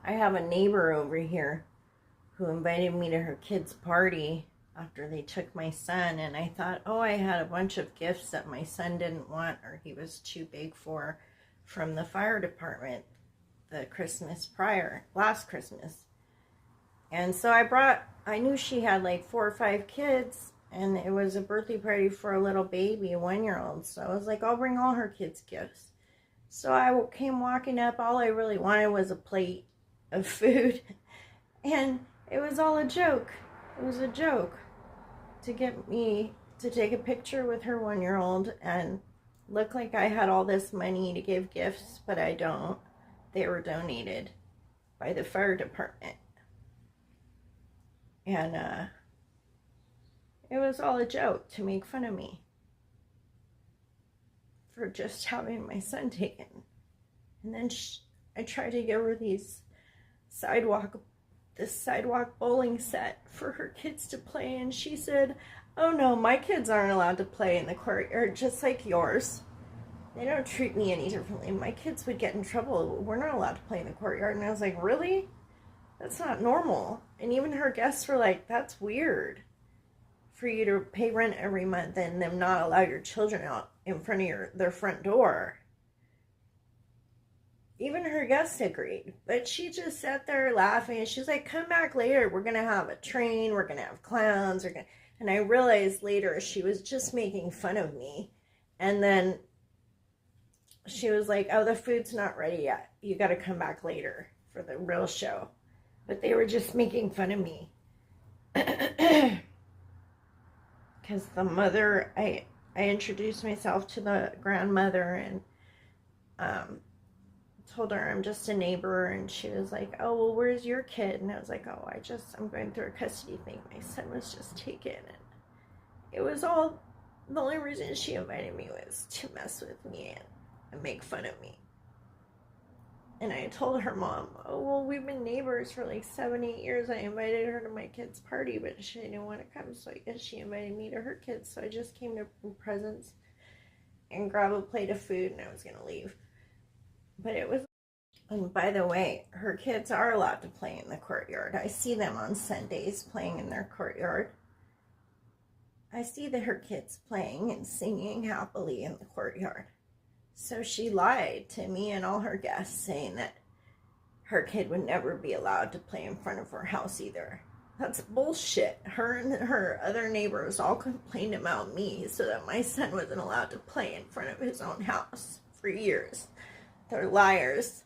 I have a neighbor over here who invited me to her kid's party after they took my son, and I thought, oh, I had a bunch of gifts that my son didn't want or he was too big for from the fire department the Christmas prior, last Christmas. And so I knew she had like 4 or 5 kids, and it was a birthday party for a little baby, a 1 year old. So I was like, I'll bring all her kids' gifts. So I came walking up. All I really wanted was a plate of food. And it was all a joke. It was a joke to get me to take a picture with her 1 year old and look like I had all this money to give gifts, but I don't. They were donated by the fire department. And it was all a joke to make fun of me for just having my son taken. And then I tried to give her this sidewalk bowling set for her kids to play, and she said, oh no, my kids aren't allowed to play in the courtyard just like yours. They don't treat me any differently. My kids would get in trouble. We're not allowed to play in the courtyard. And I was like, really? That's not normal. And even her guests were like, that's weird for you to pay rent every month and them not allow your children out in front of their front door. Even her guests agreed, but she just sat there laughing, and she's like, come back later, we're gonna have a train, we're gonna have clowns, and I realized later she was just making fun of me. And then she was like, oh, the food's not ready yet, you gotta come back later for the real show. But they were just making fun of me. Because the mother, I introduced myself to the grandmother and told her I'm just a neighbor, and she was like, oh, well, where's your kid? And I was like, oh, I'm going through a custody thing. My son was just taken. And it was all, the only reason she invited me was to mess with me and make fun of me. And I told her mom, oh, well, we've been neighbors for like 7-8 years. I invited her to my kid's party, but she didn't want to come, so I guess she invited me to her kids. So I just came to presents and grabbed a plate of food, and I was going to leave. But it was, and by the way, her kids are allowed to play in the courtyard. I see them on Sundays playing in their courtyard. I see her kids playing and singing happily in the courtyard. So she lied to me and all her guests, saying that her kid would never be allowed to play in front of her house either. That's bullshit. Her and her other neighbors all complained about me so that my son wasn't allowed to play in front of his own house for years. They're liars.